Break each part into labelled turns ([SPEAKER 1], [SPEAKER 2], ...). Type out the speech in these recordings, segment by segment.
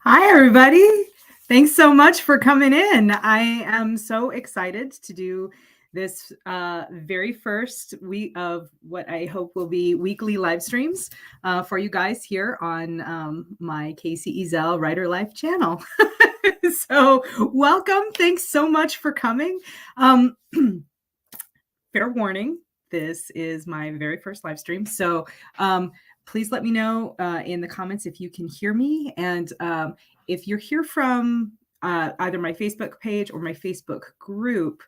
[SPEAKER 1] Hi, everybody. Thanks so much for coming in. I am so excited to do this very first week of what I hope will be weekly live streams for you guys here on my Casey Ezel Writer Life channel. So welcome. Thanks so much for coming. Fair warning, this is my very first live stream. So please let me know in the comments if you can hear me. And if you're here from either my Facebook page or my Facebook group,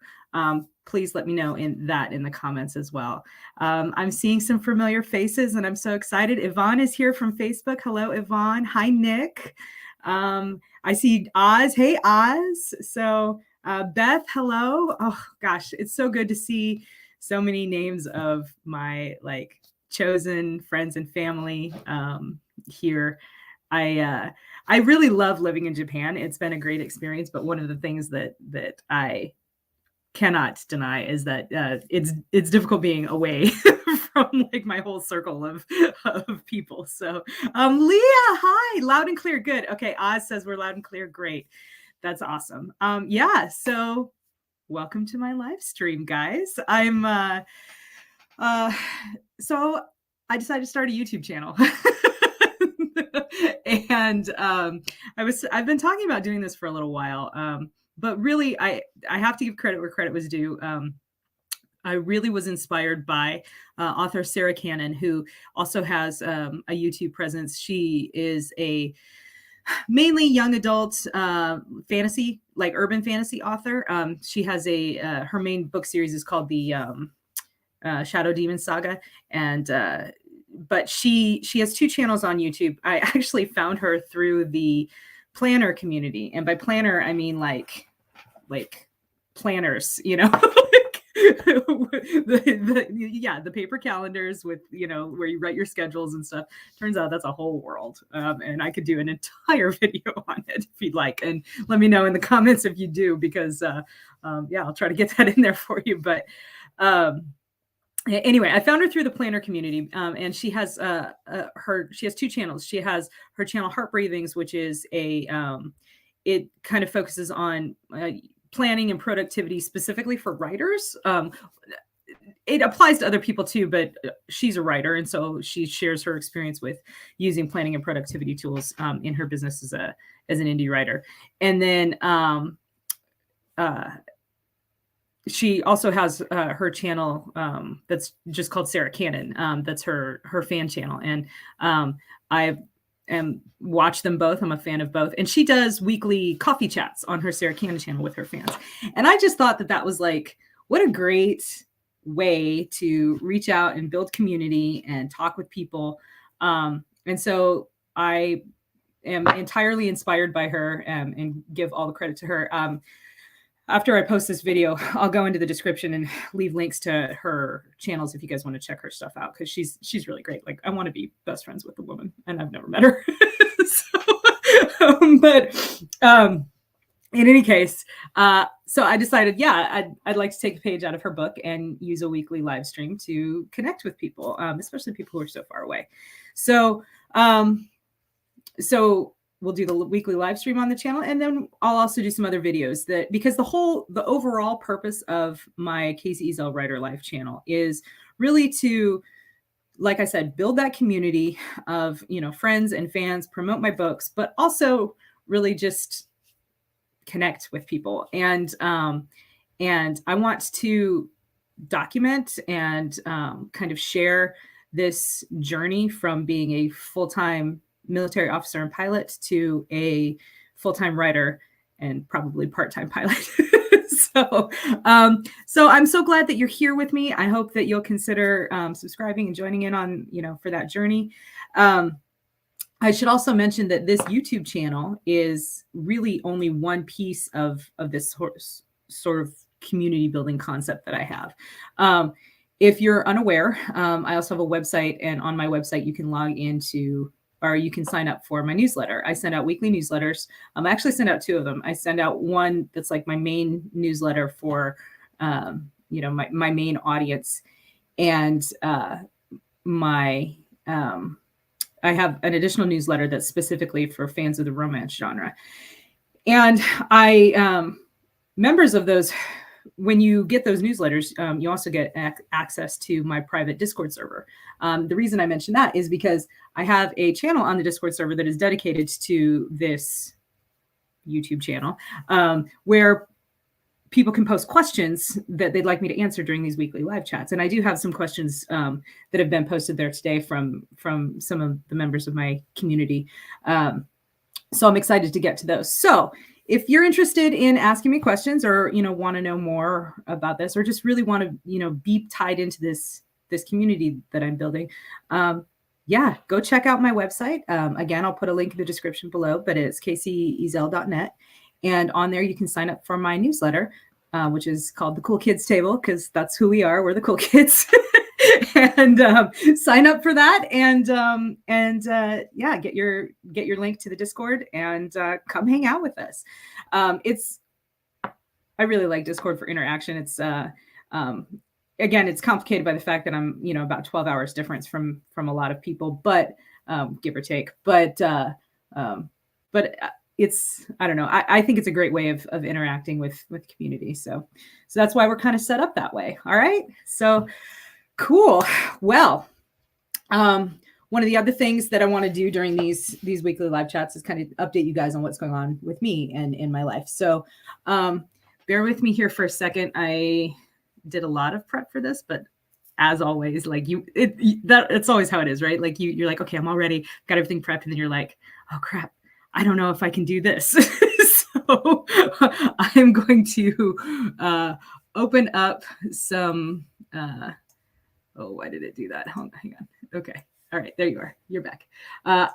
[SPEAKER 1] please let me know in the comments as well. I'm seeing some familiar faces and I'm so excited. Yvonne is here from Facebook. Hello, Yvonne. Hi, Nick. I see Oz. Hey, Oz. So Beth, hello. Oh gosh, it's so good to see so many names of my chosen friends and family here. I really love living in Japan. It's been a great experience, but one of the things that I cannot deny is that it's difficult being away from my whole circle of people. So Leah, hi, loud and clear. Good. Okay, Oz says we're loud and clear. Great. That's awesome. Yeah, so welcome to my live stream, guys. I'm so I decided to start a YouTube channel. And I've been talking about doing this for a little while. But really I have to give credit where credit was due. I really was inspired by author Sarra, who also has a YouTube presence. She is a mainly young adult fantasy, like urban fantasy author. She has her main book series is called the Shadow Demon Saga, and but she has two channels on YouTube. I actually found her through the planner community, and by planner I mean like planners, the paper calendars with where you write your schedules and stuff. Turns out that's a whole world, and I could do an entire video on it if you'd like, and let me know in the comments if you do, because I'll try to get that in there for you. But anyway, I found her through the planner community, and she has she has two channels. She has her channel Heart Breathings, which is it kind of focuses on planning and productivity specifically for writers. It applies to other people too, but she's a writer, and so she shares her experience with using planning and productivity tools in her business as an indie writer. And then she also has her channel that's just called Sarra Cannon. That's her fan channel, and I watch them both. I'm a fan of both, and she does weekly coffee chats on her Sarra Cannon channel with her fans. And I just thought that was what a great way to reach out and build community and talk with people. And so I am entirely inspired by her, and give all the credit to her. After I post this video, I'll go into the description and leave links to her channels if you guys want to check her stuff out, because she's really great. I want to be best friends with the woman, and I've never met her. But in any case, so I decided, I'd like to take a page out of her book and use a weekly live stream to connect with people, especially people who are so far away. So we'll do the weekly live stream on the channel, and then I'll also do some other videos because the overall purpose of my Casey Ezel Writer Life channel is really to, like I said, build that community of, friends and fans, promote my books, but also really just connect with people. And I want to document and kind of share this journey from being a full-time military officer and pilot to a full-time writer and probably part-time pilot. So I'm so glad that you're here with me. I hope that you'll consider subscribing and joining in on, for that journey. I should also mention that this YouTube channel is really only one piece of this sort of community building concept that I have. If you're unaware, I also have a website, and on my website you can log into, or you can sign up for my newsletter. I send out weekly newsletters. I actually send out two of them. I send out one that's like my main newsletter for, my main audience, and my I have an additional newsletter that's specifically for fans of the romance genre. And members of those, when you get those newsletters, you also get access to my private Discord server. The reason I mention that is because I have a channel on the Discord server that is dedicated to this YouTube channel, where people can post questions that they'd like me to answer during these weekly live chats. And I do have some questions that have been posted there today from some of the members of my community. So I'm excited to get to those. So if you're interested in asking me questions, or, want to know more about this, or just really want to, be tied into this community that I'm building, yeah, go check out my website. Again, I'll put a link in the description below, but it's kcezel.net. And on there, you can sign up for my newsletter, which is called The Cool Kids Table, because that's who we are. We're the cool kids. And sign up for that, and yeah, get your link to the Discord, and come hang out with us. I really like Discord for interaction. It's again, it's complicated by the fact that I'm about 12 hours difference from a lot of people, but give or take. But it's, I don't know. I think it's a great way of interacting with community. So that's why we're kind of set up that way. All right. So cool. Well, one of the other things that I want to do during these weekly live chats is kind of update you guys on what's going on with me and in my life. So bear with me here for a second. I did a lot of prep for this, but as always, like it's always how it is, right? Like you're like, okay, I'm all ready, got everything prepped, and then you're like, oh crap, I don't know if I can do this. So I'm going to open up some, oh, why did it do that? Hang on. Okay. All right. There you are. You're back. I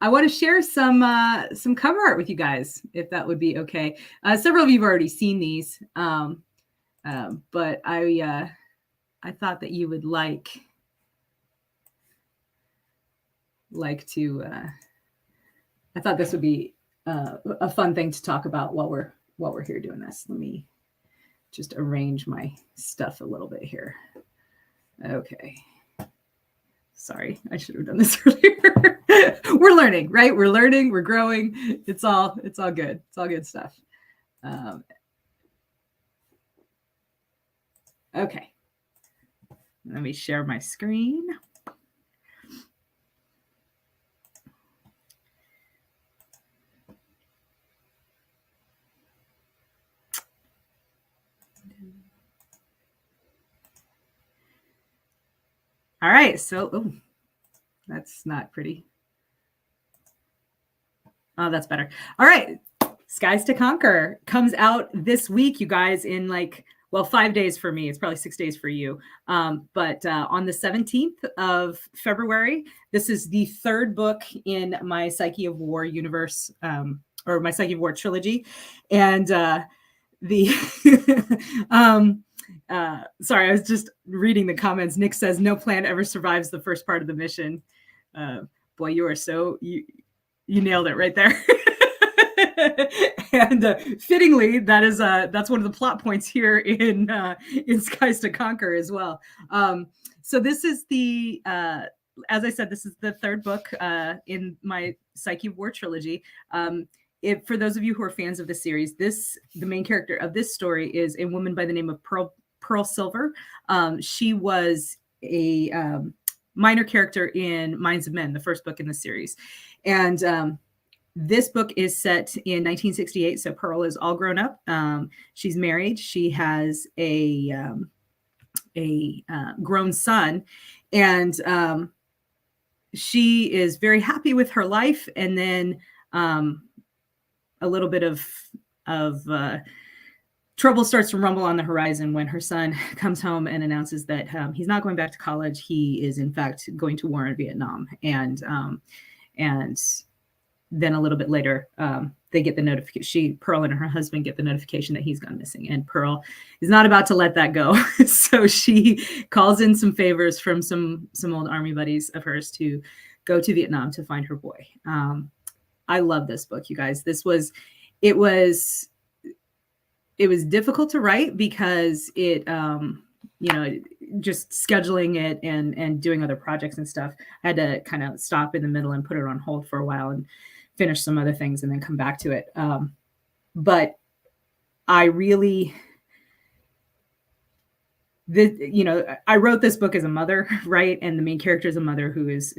[SPEAKER 1] want to share some cover art with you guys, if that would be okay. Several of you have already seen these, but I thought that you would like to, I thought this would be a fun thing to talk about while we're here doing this. Let me just arrange my stuff a little bit here. Okay. Sorry, I should have done this earlier. We're learning, right? We're learning, we're growing. It's all good. It's all good stuff. Okay. Let me share my screen. All right, so that's not pretty. Oh, that's better. All right, Skies to Conquer comes out this week, you guys, in 5 days for me. It's probably 6 days for you. But on the 17th of February, this is the third book in my Psyche of War universe, or my Psyche of War trilogy. And sorry, I was just reading the comments. Nick says, no plan ever survives the first part of the mission. Boy, you are you nailed it right there. And fittingly, that's one of the plot points here in Skies to Conquer as well. So this is as I said, this is the third book in my Psyche of War trilogy. For those of you who are fans of the series, the main character of this story is a woman by the name of Pearl Silver. She was a minor character in Minds of Men, the first book in the series. And this book is set in 1968. So Pearl is all grown up. She's married. She has a grown son, and she is very happy with her life. And then a little bit of trouble starts to rumble on the horizon when her son comes home and announces that he's not going back to college. He is, in fact, going to war in Vietnam. And then a little bit later, they get the notification. Pearl and her husband get the notification that he's gone missing. And Pearl is not about to let that go. So she calls in some favors from some old army buddies of hers to go to Vietnam to find her boy. I love this book, you guys. It was difficult to write because it just scheduling it and doing other projects and stuff, I had to kind of stop in the middle and put it on hold for a while and finish some other things and then come back to it. But I really, I wrote this book as a mother, right? And the main character is a mother who is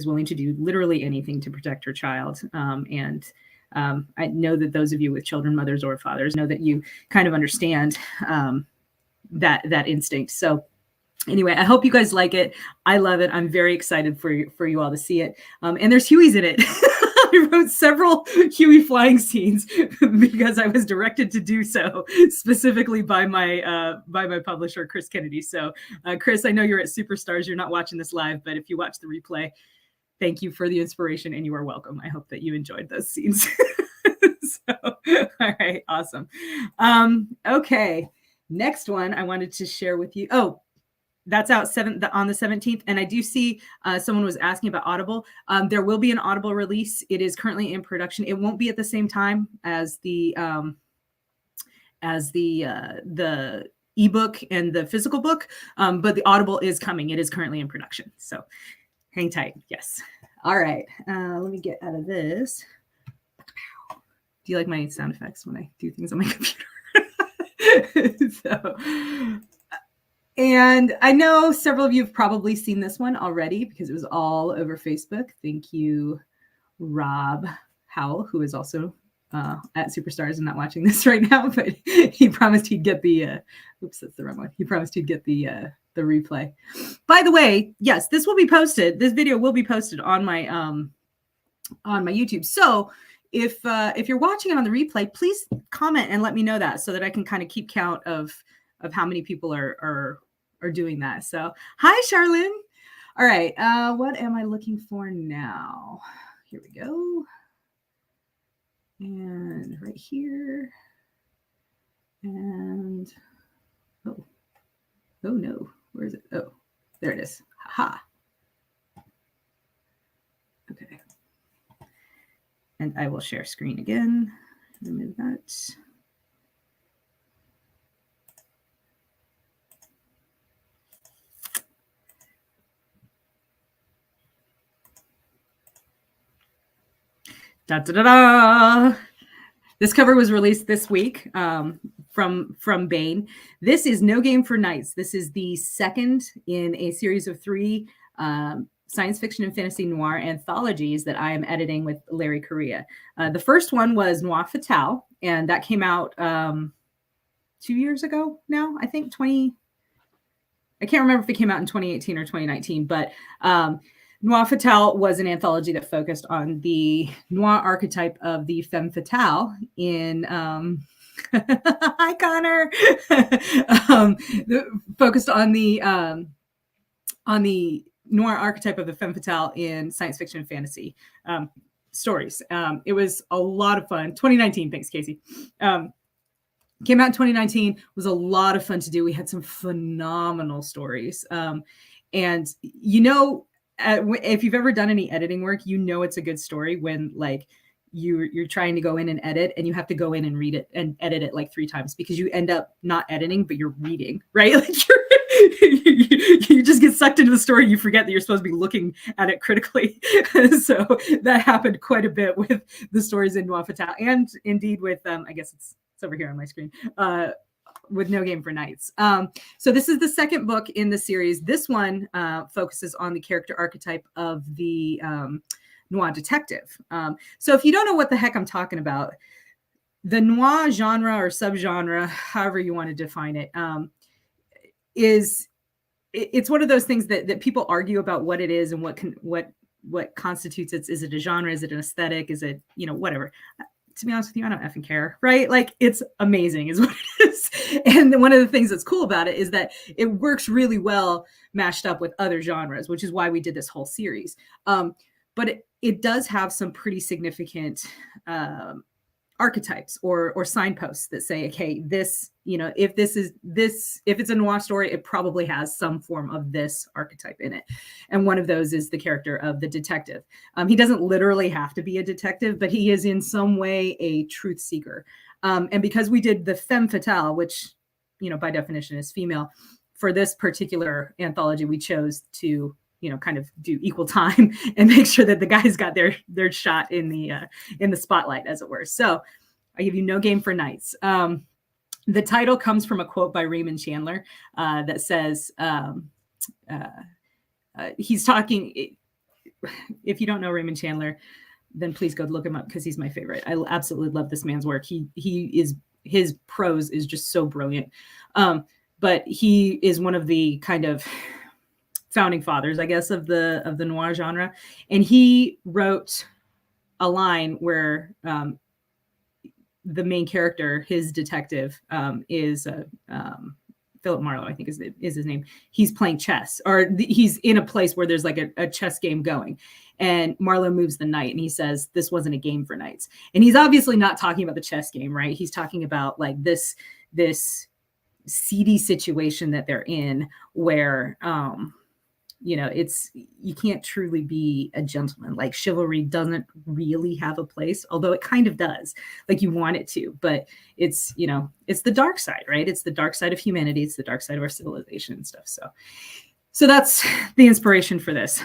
[SPEAKER 1] willing to do literally anything to protect her child. I know that those of you with children, mothers or fathers, know that you kind of understand that instinct. So anyway, I hope you guys like it. I love it. I'm very excited for you all to see it. And there's Hueys in it. I wrote several Huey flying scenes because I was directed to do so, specifically by my publisher, Chris Kennedy. So, Chris, I know you're at Superstars. You're not watching this live, but if you watch the replay, thank you for the inspiration, and you are welcome. I hope that you enjoyed those scenes. So, all right, awesome. Okay, next one I wanted to share with you. Oh, that's out on the 17th. And I do see someone was asking about Audible. There will be an Audible release. It is currently in production. It won't be at the same time as the ebook and the physical book, but the Audible is coming. It is currently in production. So hang tight. Yes. All right. Let me get out of this. Do you like my sound effects when I do things on my computer? And I know several of you have probably seen this one already because it was all over Facebook. Thank you, Rob Howell, who is also at Superstars and not watching this right now, but he promised he'd get the, oops, that's the wrong one. He promised he'd get the replay. By the way, yes, this will be posted. This video will be posted on my YouTube. So if you're watching it on the replay, please comment and let me know that so that I can kind of keep count of how many people are doing that. So hi, Charlene. All right. What am I looking for now? Here we go. And right here. And oh no, where is it? Oh, there it is. Ha. Okay. And I will share screen again. Remove that. Da, da, da, da. This cover was released this week from Baen. This is No Game for Knights. This is the second in a series of 3 science fiction and fantasy noir anthologies that I am editing with Larry Correa. The first one was Noir Fatale, and that came out 2 years ago now, I think I can't remember if it came out in 2018 or 2019, but Noir Fatale was an anthology that focused on the noir archetype of the femme fatale in hi Connor. Focused on the noir archetype of the femme fatale in science fiction and fantasy stories. It was a lot of fun. 2019, thanks Casey. Came out in 2019, was a lot of fun to do. We had some phenomenal stories. And if you've ever done any editing work, it's a good story when like you're trying to go in and edit and you have to go in and read it and edit it like 3 times because you end up not editing, but you're reading, right? Like you just get sucked into the story. You forget that you're supposed to be looking at it critically. So that happened quite a bit with the stories in Noir Fatale and indeed with, I guess it's over here on my screen, with No Game for Knights. So this is the second book in the series. This one focuses on the character archetype of the noir detective. So if you don't know what the heck I'm talking about, the noir genre or subgenre, however you want to define it, it's one of those things that people argue about what it is and what constitutes it. Is it a genre? Is it an aesthetic? Is it, whatever. To be honest with you, I don't effing care, right? Like it's amazing is what it is. And one of the things that's cool about it is that it works really well mashed up with other genres, which is why we did this whole series. But it does have some pretty significant archetypes or signposts that say, okay, this, if it's a noir story, it probably has some form of this archetype in it. And one of those is the character of the detective. He doesn't literally have to be a detective, but he is in some way a truth seeker. And because we did the femme fatale, which, by definition is female, for this particular anthology, we chose to, kind of do equal time and make sure that the guys got their shot in the spotlight, as it were. So I give you No Game for Knights. The title comes from a quote by Raymond Chandler that says, he's talking, if you don't know Raymond Chandler, then please go look him up, because he's my favorite. I absolutely love this man's work. His prose is just so brilliant. But he is one of the kind of founding fathers, I guess, of the noir genre. And he wrote a line where the main character, his detective, is Philip Marlowe, I think is his name. He's playing chess, or he's in a place where there's like a chess game going. And Marlowe moves the knight, and he says, "This wasn't a game for knights." And he's obviously not talking about the chess game, right? He's talking about like this seedy situation that they're in, where you can't truly be a gentleman. Like, chivalry doesn't really have a place, although it kind of does. Like, you want it to, but it's the dark side, right? It's the dark side of humanity. It's the dark side of our civilization and stuff. So that's the inspiration for this.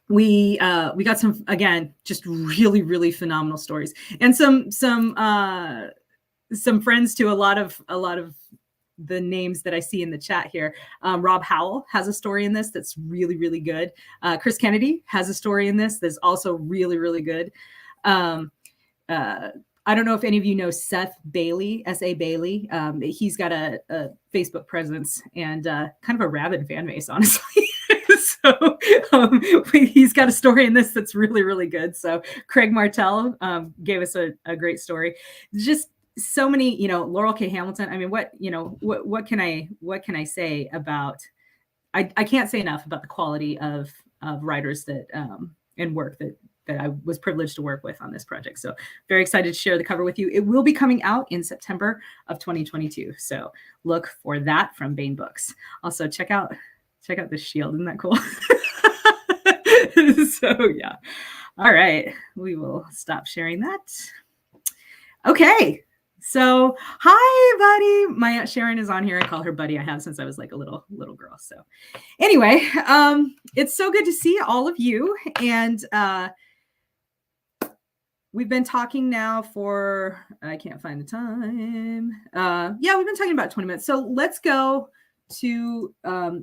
[SPEAKER 1] We got some, again, just really, really phenomenal stories, and some friends to a lot of the names that I see in the chat here. Rob Howell has a story in this that's really, really good. Chris Kennedy has a story in this that's also really, really good. I don't know if any of you know Seth Bailey, S.A. Bailey. He's got a Facebook presence and kind of a rabid fan base, honestly. So he's got a story in this that's really, really good. So Craig Martell gave us a great story. Just so many, Laurel K. Hamilton. I mean, what can I say about, I can't say enough about the quality of writers that and work that I was privileged to work with on this project. So very excited to share the cover with you. It will be coming out in September of 2022. So look for that from Baen Books. Also check out this shield. Isn't that cool? So yeah. All right. We will stop sharing that. Okay. So, hi, buddy. My Aunt Sharon is on here. I call her buddy. I have since I was like a little girl. So anyway, it's so good to see all of you. And we've been talking now for, I can't find the time. Yeah, we've been talking about 20 minutes. So let's go to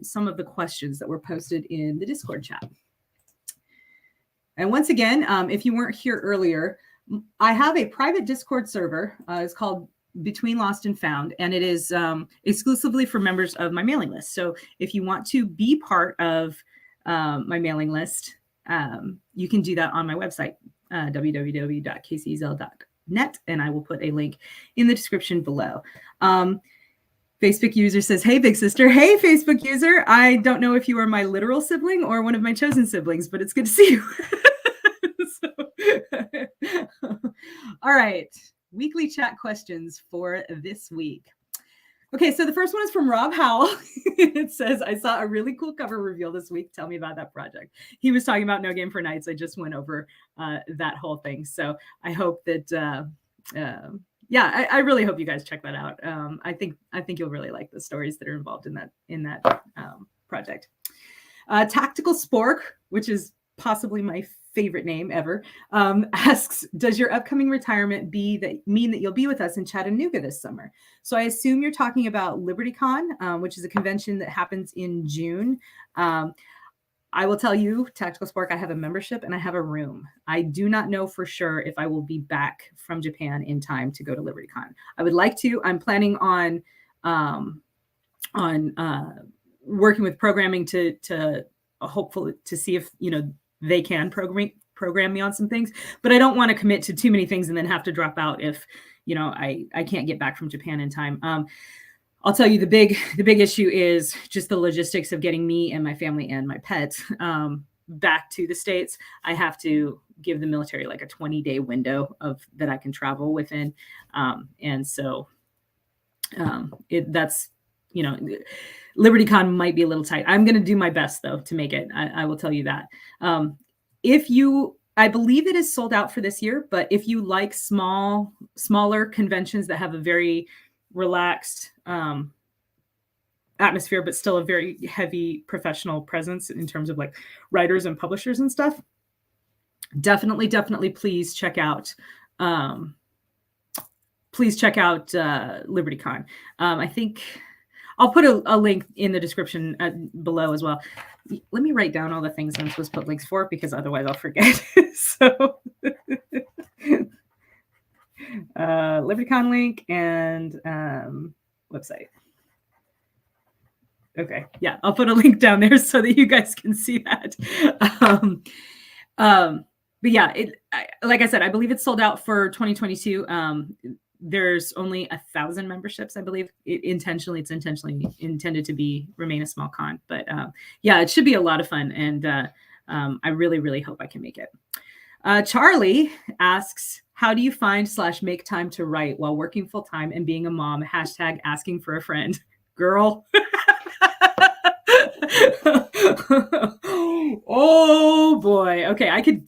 [SPEAKER 1] some of the questions that were posted in the Discord chat. And once again, if you weren't here earlier, I have a private Discord server. It's called Between Lost and Found, and it is exclusively for members of my mailing list. So if you want to be part of my mailing list, you can do that on my website, www.kczel.net, and I will put a link in the description below. Facebook user says, "Hey, big sister." Hey, Facebook user. I don't know if you are my literal sibling or one of my chosen siblings, but it's good to see you. All right. Weekly chat questions for this week. Okay, so the first one is from Rob Howell. It says, "I saw a really cool cover reveal this week. Tell me about that project." He was talking about No Game for Knights. I just went over that whole thing. So I hope that, I really hope you guys check that out. I think you'll really like the stories that are involved in that project. Tactical Spork, which is possibly my favorite name ever, asks, "Does your upcoming retirement mean that you'll be with us in Chattanooga this summer?" So I assume you're talking about LibertyCon, which is a convention that happens in June. I will tell you, Tactical Spork, I have a membership and I have a room. I do not know for sure if I will be back from Japan in time to go to LibertyCon. I would like to. I'm planning on working with programming to hopefully to see if they can program me on some things, but I don't want to commit to too many things and then have to drop out if I can't get back from Japan in time. I'll tell you the big issue is just the logistics of getting me and my family and my pet back to the States. I have to give the military like a 20-day window that I can travel within. And so that's, LibertyCon might be a little tight. I'm going to do my best though to make it. I will tell you that. I believe it is sold out for this year, but if you like smaller conventions that have a very relaxed atmosphere, but still a very heavy professional presence in terms of like writers and publishers and stuff. Definitely, please check out LibertyCon. I think I'll put a link in the description below as well. Let me write down all the things I'm supposed to put links for, because otherwise I'll forget. So LibertyCon link and website. Okay, yeah, I'll put a link down there so that you guys can see that. But yeah, like I said, I believe it's sold out for 2022. There's only 1,000 memberships, I believe. It's intentionally intended to remain a small con. But yeah, it should be a lot of fun, and I really hope I can make it. Charlie asks, how do you find/make time to write while working full time and being a mom? # asking for a friend. Girl. Oh boy. Okay, I could,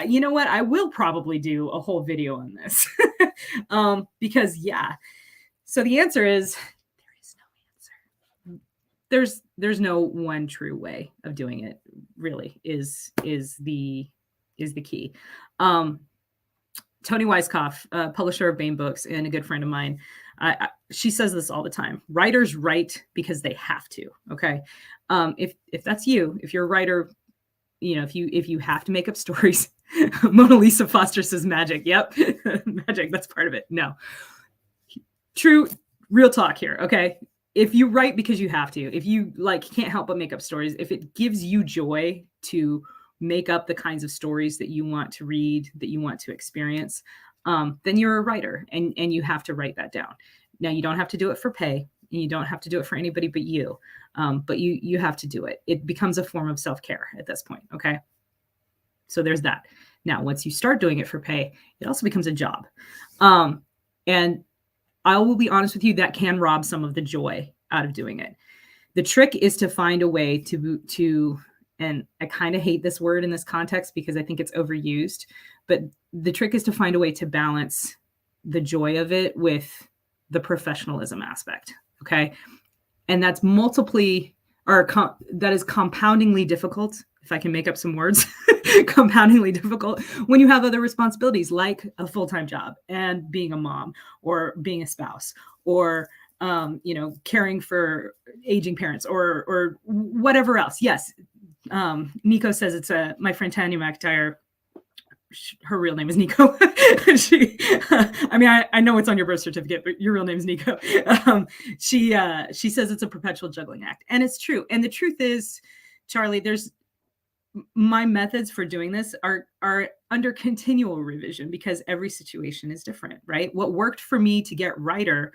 [SPEAKER 1] you know what? I will probably do a whole video on this. Because yeah. So the answer is there is no answer. There's no one true way of doing it, really, is the key. Toni Weisskopf, publisher of Baen Books and a good friend of mine, she says this all the time. Writers write because they have to. Okay. If that's you, if you're a writer, you know, if you have to make up stories, Mona Lisa Foster says magic. Yep. Magic. That's part of it. No. True. Real talk here. Okay. If you write because you have to, if you like can't help but make up stories, if it gives you joy to make up the kinds of stories that you want to read, that you want to experience, then you're a writer, and you have to write that down. Now, you don't have to do it for pay, and you don't have to do it for anybody but you. But you have to do it. It becomes a form of self-care at this point. Okay. So there's that. Now, once you start doing it for pay, it also becomes a job. And I will be honest with you, that can rob some of the joy out of doing it. The trick is to find a way to, and I kind of hate this word in this context because I think it's overused, but the trick is to find a way to balance the joy of it with the professionalism aspect. Okay. And that's that is compoundingly difficult, if I can make up some words, compoundingly difficult when you have other responsibilities like a full-time job and being a mom or being a spouse or, caring for aging parents or whatever else. Yes. Nico says it's my friend Tanya McIntyre. Her real name is Nico. I know it's on your birth certificate, but your real name is Nico. She says it's a perpetual juggling act, and it's true. And the truth is, Charlie, my methods for doing this are under continual revision because every situation is different, right? What worked for me to get writer.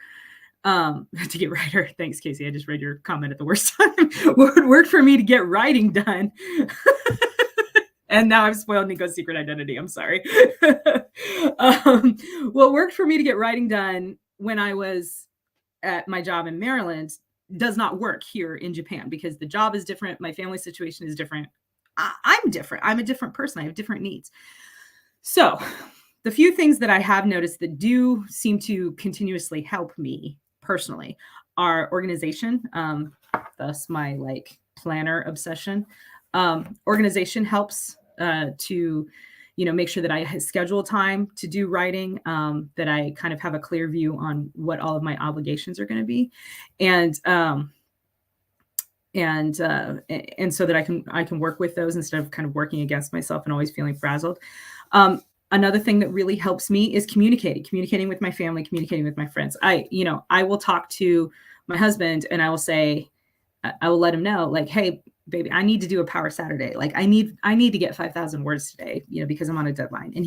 [SPEAKER 1] Thanks, Casey. I just read your comment at the worst time. What worked for me to get writing done. And now I've spoiled Nico's secret identity. I'm sorry. What worked for me to get writing done when I was at my job in Maryland does not work here in Japan because the job is different. My family situation is different. I'm different. I'm a different person. I have different needs. So the few things that I have noticed that do seem to continuously help me personally are organization. Thus my planner obsession. Organization helps to, make sure that I schedule time to do writing, that I kind of have a clear view on what all of my obligations are going to be. And so that I can work with those instead of kind of working against myself and always feeling frazzled. Another thing that really helps me is communicating with my family, communicating with my friends. I will talk to my husband and I will say, I will let him know, hey, baby, I need to do a power Saturday. I need to get 5,000 words today, because I'm on a deadline. And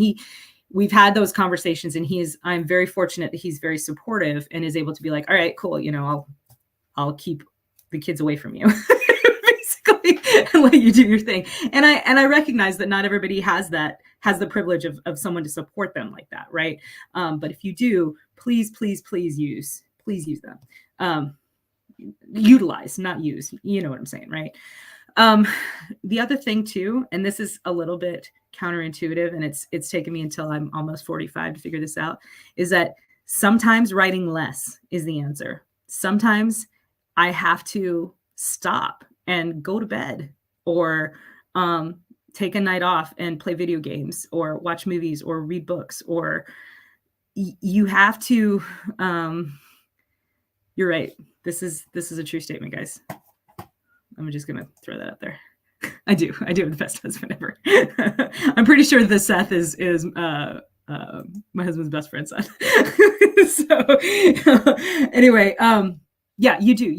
[SPEAKER 1] we've had those conversations, and I'm very fortunate that he's very supportive and is able to be like, all right, cool. I'll keep the kids away from you basically and let you do your thing. And I recognize that not everybody has the privilege of someone to support them like that. Right. But if you do, please use them. Utilize, not use, you know what I'm saying, right? The other thing too, and this is a little bit counterintuitive, and it's taken me until I'm almost 45 to figure this out, is that sometimes writing less is the answer. Sometimes I have to stop and go to bed or take a night off and play video games or watch movies or read books or you have to you're right. This is a true statement, guys. I'm just gonna throw that up there. I do have the best husband ever. I'm pretty sure the Seth is my husband's best friend's son. So anyway, yeah, you do.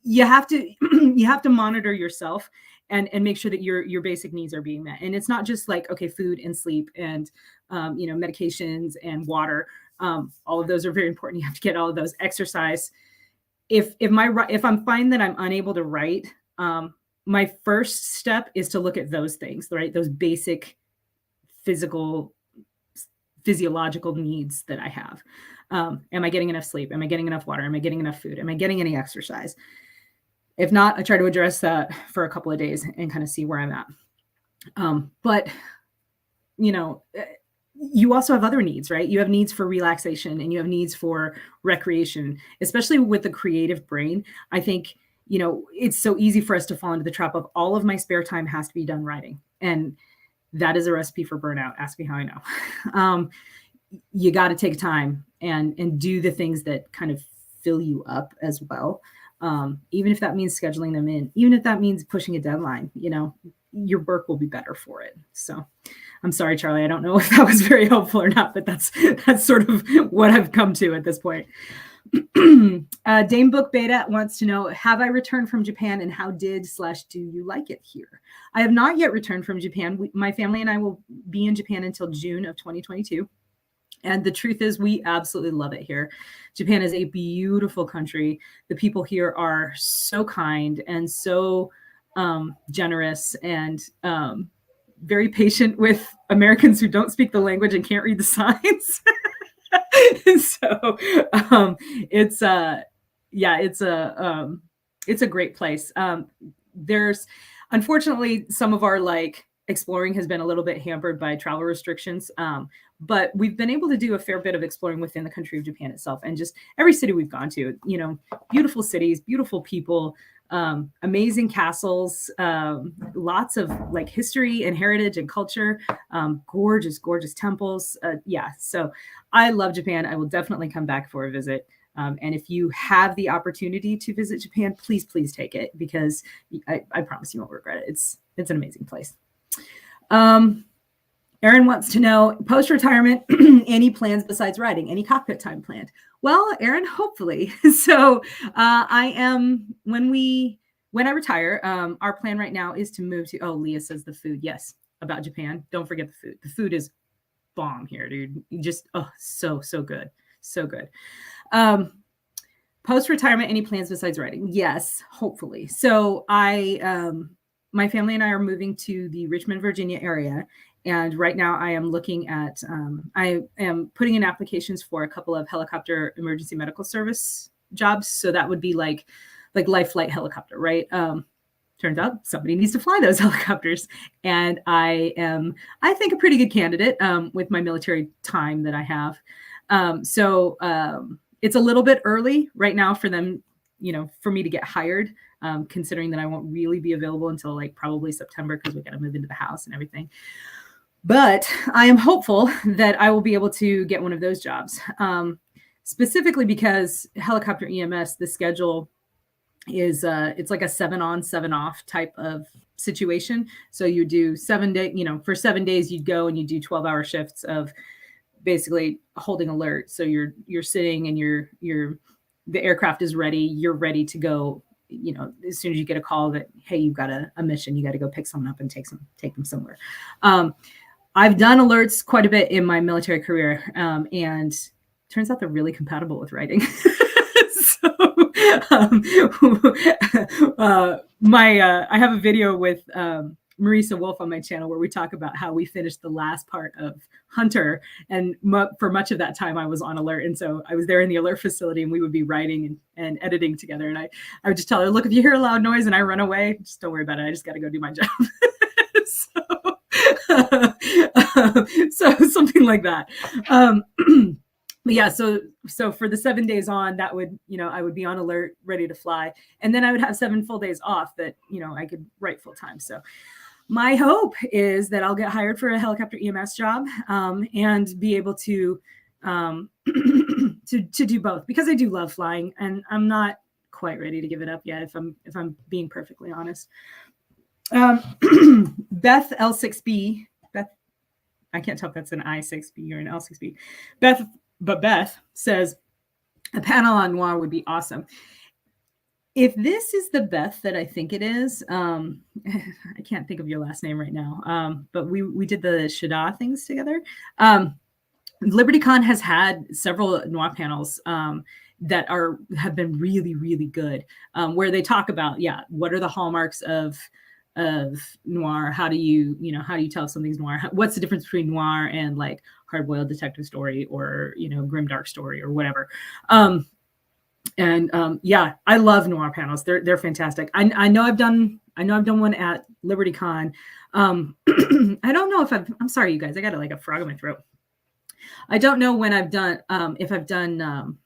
[SPEAKER 1] You have to you have to monitor yourself and make sure that your basic needs are being met. And it's not just like, okay, food and sleep and medications and water. All of those are very important. You have to get all of those. Exercise. If I'm finding that I'm unable to write, my first step is to look at those things, right? Those basic physiological needs that I have. Am I getting enough sleep? Am I getting enough water? Am I getting enough food? Am I getting any exercise? If not, I try to address that for a couple of days and kind of see where I'm at. But you also have other needs, right? You have needs for relaxation and you have needs for recreation, especially with the creative brain. I think, it's so easy for us to fall into the trap of all of my spare time has to be done writing. And that is a recipe for burnout. Ask me how I know. You got to take time and do the things that kind of fill you up as well. Even if that means scheduling them in, even if that means pushing a deadline, your work will be better for it. So I'm sorry, Charlie. I don't know if that was very helpful or not, but that's sort of what I've come to at this point. Dame Book Beta wants to know, have I returned from Japan and how do you like it here? I have not yet returned from Japan. My family and I will be in Japan until June of 2022. And the truth is, we absolutely love it here. Japan is a beautiful country. The people here are so kind and so generous and very patient with Americans who don't speak the language and can't read the signs. So it's a great place. There's unfortunately some of our exploring has been a little bit hampered by travel restrictions. But we've been able to do a fair bit of exploring within the country of Japan itself, and just every city we've gone to, beautiful cities, beautiful people, amazing castles, lots of history and heritage and culture, gorgeous temples. So I love Japan. I will definitely come back for a visit. And if you have the opportunity to visit Japan, please take it, because I promise you won't regret it. It's an amazing place. Erin wants to know, post-retirement, any plans besides writing? Any cockpit time planned? Well, Erin, hopefully. So I am, when I retire, our plan right now is to move to, Leah says the food. Yes, about Japan. Don't forget the food. The food is bomb here, dude. You just, so good. So good. Post-retirement, any plans besides writing? Yes, hopefully. So my family and I are moving to the Richmond, Virginia area. And right now I am looking at, I am putting in applications for a couple of helicopter emergency medical service jobs. So that would be like life flight helicopter, right? Turns out somebody needs to fly those helicopters. And I am, I think, a pretty good candidate with my military time that I have. So it's a little bit early right now for them, for me to get hired, considering that I won't really be available until probably September, because we got to move into the house and everything. But I am hopeful that I will be able to get one of those jobs, specifically because helicopter EMS, the schedule is it's like a 7 on, 7 off type of situation. So you do 7 day, for 7 days you'd go and you do 12-hour shifts of basically holding alert. So you're sitting and the aircraft is ready. You're ready to go. As soon as you get a call that, hey, you've got a mission, you got to go pick someone up and take them somewhere. I've done alerts quite a bit in my military career, and turns out they're really compatible with writing. So I have a video with Marisa Wolf on my channel where we talk about how we finished the last part of Hunter, and for much of that time I was on alert, and so I was there in the alert facility, and we would be writing and editing together, and I would just tell her, look, if you hear a loud noise and I run away, just don't worry about it, I just got to go do my job. So something like that. but yeah, so for the 7 days on, that would, I would be on alert, ready to fly. And then I would have 7 full days off that, I could write full time. So my hope is that I'll get hired for a helicopter EMS job, and be able to to do both, because I do love flying, and I'm not quite ready to give it up yet, if I'm being perfectly honest. Beth L6B, Beth, I can't tell if that's an I6B or an L6B. Beth says a panel on Noir would be awesome. If this is the Beth that I think it is, I can't think of your last name right now, but we did the Shada things together. LibertyCon has had several Noir panels that have been really, really good, where they talk about, what are the hallmarks of Noir? How do you tell if something's Noir? What's the difference between Noir and like hard-boiled detective story, or grimdark story, or whatever? I love Noir panels. They're fantastic. I know I've done one at LibertyCon. I don't know if I'm sorry, you guys, I got like a frog in my throat. I don't know when I've done, if I've done,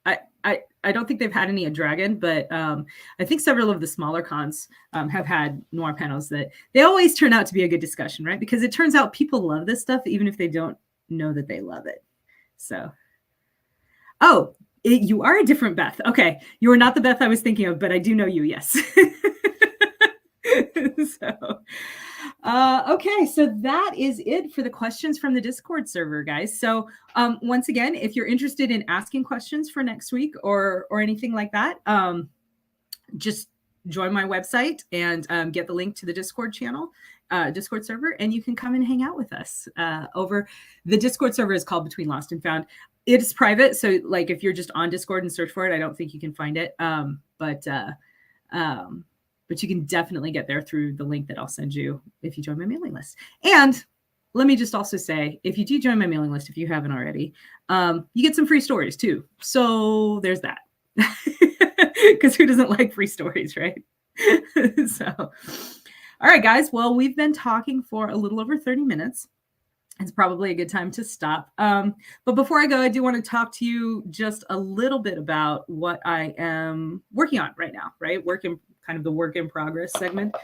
[SPEAKER 1] I don't think they've had any at Dragon, but I think several of the smaller cons have had Noir panels that they always turn out to be a good discussion, right? Because it turns out people love this stuff, even if they don't know that they love it. So, you are a different Beth. Okay. You are not the Beth I was thinking of, but I do know you. Yes. Okay. So that is it for the questions from the Discord server, guys. So once again, if you're interested in asking questions for next week or anything like that, just join my website and get the link to the Discord channel, Discord server, and you can come and hang out with us over. The Discord server is called Between Lost and Found. It is private, so like if you're just on Discord and search for it, I don't think you can find it. But you can definitely get there through the link that I'll send you if you join my mailing list. And let me just also say, if you do join my mailing list, if you haven't already, you get some free stories too. So there's that. Because who doesn't like free stories, right? So, all right, guys. Well, we've been talking for a little over 30 minutes. It's probably a good time to stop. But before I go, I do want to talk to you just a little bit about what I am working on right now, right? Kind of the work in progress segment.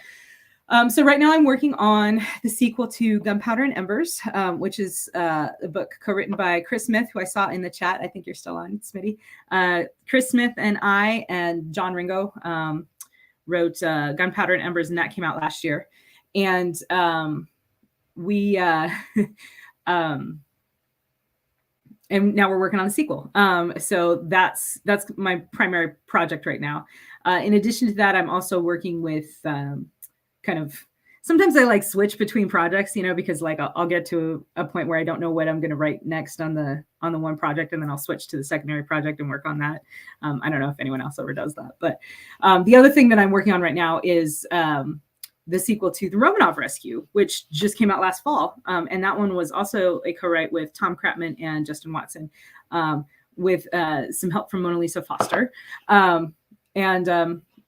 [SPEAKER 1] So right now I'm working on the sequel to Gunpowder and Embers, which is a book co-written by Chris Smith, who I saw in the chat. I think you're still on, Smitty. Chris Smith and I and John Ringo wrote Gunpowder and Embers, and that came out last year. And we and now we're working on the sequel. So that's my primary project right now. In addition to that, I'm also working with kind of, sometimes I like switch between projects, because like I'll get to a point where I don't know what I'm going to write next on the one project, and then I'll switch to the secondary project and work on that. I don't know if anyone else ever does that, but the other thing that I'm working on right now is the sequel to The Romanov Rescue, which just came out last fall. And that one was also a co-write with Tom Kratman and Justin Watson, with some help from Mona Lisa Foster.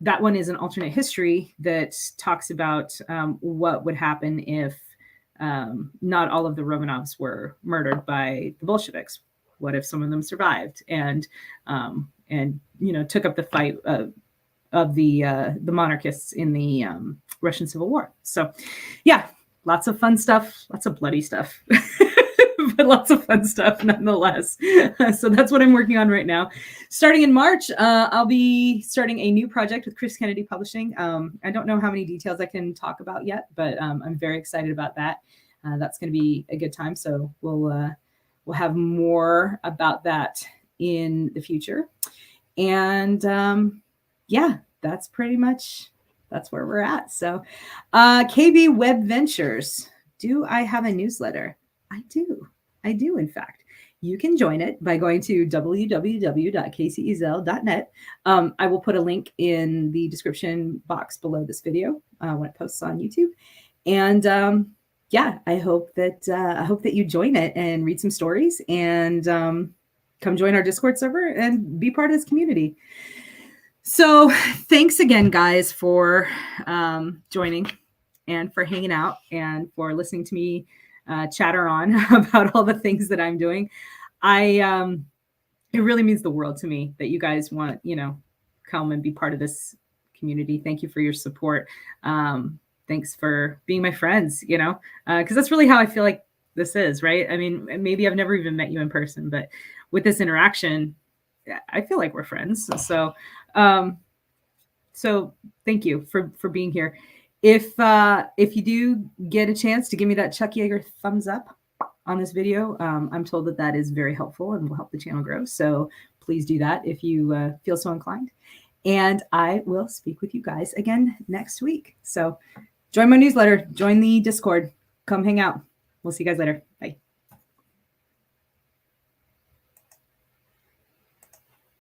[SPEAKER 1] That one is an alternate history that talks about what would happen if not all of the Romanovs were murdered by the Bolsheviks. What if some of them survived and took up the fight of the monarchists in the Russian Civil War. So yeah, lots of fun stuff, lots of bloody stuff, but lots of fun stuff nonetheless. So that's what I'm working on right now. Starting in March, I'll be starting a new project with Chris Kennedy Publishing. I don't know how many details I can talk about yet, but I'm very excited about that. That's going to be a good time. So we'll have more about that in the future. And that's pretty much, that's where we're at. So KB Web Ventures, do I have a newsletter? I do, in fact. You can join it by going to www.kcezel.net. I will put a link in the description box below this video when it posts on YouTube. And I hope that you join it and read some stories and come join our Discord server and be part of this community. So thanks again, guys, for joining and for hanging out and for listening to me chatter on about all the things that I'm doing. it really means the world to me that you guys want, come and be part of this community. Thank you for your support. Thanks for being my friends, because that's really how I feel like this is, right? I mean, maybe I've never even met you in person, but with this interaction, I feel like we're friends. So thank you for being here. If you do get a chance to give me that Chuck Yeager thumbs up on this video, I'm told that is very helpful and will help the channel grow. So please do that if you feel so inclined. And I will speak with you guys again next week. So join my newsletter, join the Discord, come hang out. We'll see you guys later. Bye.